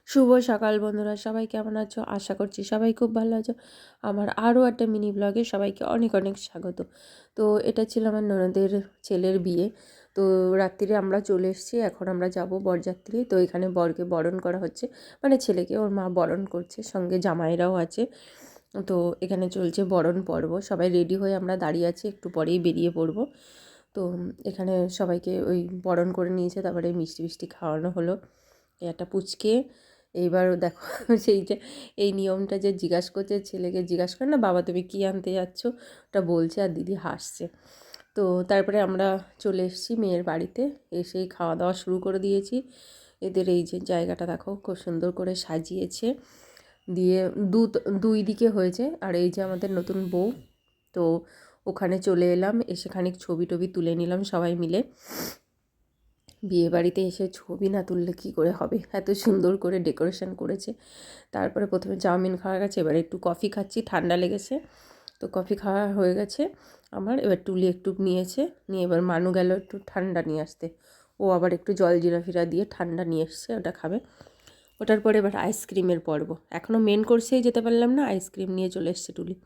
শুভ সকাল বন্ধুরা, সবাই কেমন আছো? আশা করছি সবাই খুব ভালো আছো। আমার আরও একটা মিনি ব্লগে সবাইকে অনেক অনেক স্বাগত। তো এটা ছিল আমার ননদের ছেলের বিয়ে। তো রাত্রিরে আমরা চলে এসেছি, এখন আমরা যাব বরযাত্রী। তো এখানে বরকে বরণ করা হচ্ছে, মানে ছেলেকে ওর মা বরণ করছে, সঙ্গে জামাইরাও আছে। তো এখানে চলছে বরণ পর্ব, সবাই রেডি হয়ে আমরা দাঁড়িয়ে আছি, একটু পরেই বেরিয়ে পড়বো। তো এখানে সবাইকে ওই বরণ করে নিয়েছে, তারপরে মিষ্টি মিষ্টি খাওয়ানো হলো। একটা পুচকে এইবার দেখো সেই যে এই নিয়মটা যে জিজ্ঞাসা করছে, ছেলেকে জিজ্ঞাসা করে না, বাবা তুমি কী আনতে যাচ্ছ, ওটা বলছে আর দিদি হাসছে। তো তারপরে আমরা চলে এসেছি মেয়ের বাড়িতে, এসেই খাওয়া দাওয়া শুরু করে দিয়েছি। এদের এই যে জায়গাটা দেখো খুব সুন্দর করে সাজিয়েছে, দিয়ে দুই দিকে হয়েছে। আর এই যে আমাদের নতুন বউ, তো ওখানে চলে এলাম, এসে খানিক ছবি টবি তুলে নিলাম সবাই মিলে। বিয়ে বাড়িতে এসে ছবি না তুললে কী করে হবে, এত সুন্দর করে ডেকোরেশন করেছে। তারপরে প্রথমে চাউমিন খাওয়া গেছে, এবার একটু কফি খাচ্ছি, ঠান্ডা লেগেছে। তো কফি খাওয়া হয়ে গেছে আমার, এবার টুলি একটু নিয়েছে, নিয়ে এবার মানু গেল একটু ঠান্ডা নিয়ে আসতে। ও আবার একটু জল জিরা ফিরা দিয়ে ঠান্ডা নিয়ে এসছে, ওটা খাবে। ওটার পরে এবার আইসক্রিমের পর্ব, এখনও মেন কোর্সেই যেতে পারলাম না, আইসক্রিম নিয়ে চলে এসছে টুলি।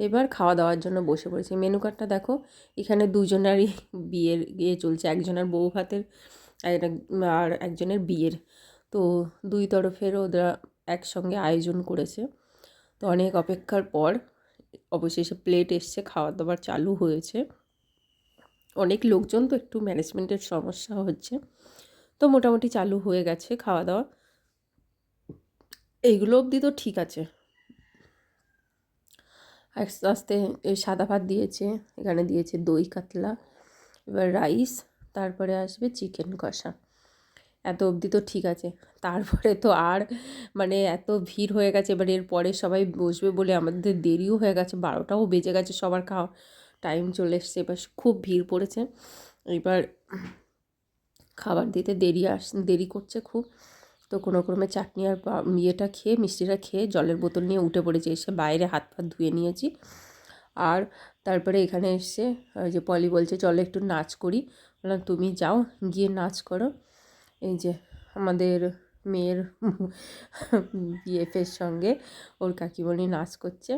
এবার খাওয়া দাওয়ার জন্য বসে পড়েছি। মেনু কার্ডটা দেখো, এখানে দুজনারই বিয়ের ইয়ে চলছে, একজনের বউ ভাতের আর একজনের বিয়ের। তো দুই তরফের ওরা একসঙ্গে আয়োজন করেছে। তো অনেক অপেক্ষার পর অবশেষে প্লেট এসছে, খাওয়া দাওয়ার চালু হয়েছে। অনেক লোকজন, তো একটু ম্যানেজমেন্টের সমস্যা হচ্ছে, তো মোটামুটি চালু হয়ে গেছে খাওয়া দাওয়া। এইগুলো অবধি তো ঠিক আছে। আস্তে আস্তে এই সাদা ভাত দিয়েছে, এখানে দিয়েছে দই কাতলা, এবার রাইস, তারপরে আসবে চিকেন কষা। এত অবধি তো ঠিক আছে। তারপরে তো আর মানে এত ভিড় হয়ে গেছে, এবার এরপরে সবাই বসবে বলে আমাদের দেরিও হয়ে গেছে, 12টাও বেজে গেছে, সবার খাওয়া টাইম চলে এসছে, এবার খুব ভিড় পড়েছে। এবার খাবার দিতে দেরি করছে খুব। তো কোনো ক্রমে চাটনি আর ইয়েটা খেয়ে, মিষ্টিটা খেয়ে জলের বোতল নিয়ে উঠে পড়েছি, এসে বাইরে হাত ফাত ধুয়ে নিয়েছি। আর তারপরে এখানে এসে যে পলি বলছে চলো একটু নাচ করি, বললাম তুমি যাও গিয়ে নাচ করো। এই যে আমাদের মেয়ের বিএফের সঙ্গে ওর কাকিমণি নাচ করছে,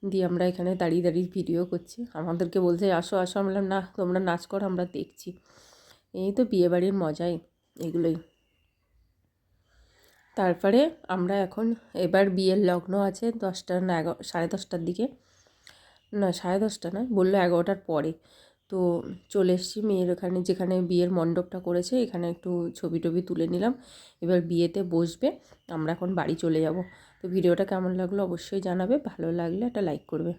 দিয়ে আমরা এখানে দাঁড়িয়ে দাঁড়িয়ে ভিডিও করছি। আমাদেরকে বলছে আসো আসো, আমরা বললাম না তোমরা নাচ করো, আমরা দেখছি। এই তো বিয়েবাড়ির মজাই এগুলোই। তারপরে আমরা এখন, এবার বিয়ের লগ্ন আছে 10টা না 10:30টার দিকে, না 10:30 নয়, বললো 11টার পরে। তো চলে এসেছি মেয়ের ওখানে, যেখানে বিয়ের মণ্ডপটা করেছে, এখানে একটু ছবি টবি তুলে নিলাম। এবার বিয়েতে বসবে, আমরা এখন বাড়ি চলে যাব। তো ভিডিওটা কেমন লাগলো অবশ্যই জানাবে, ভালো লাগলে একটা লাইক করবে।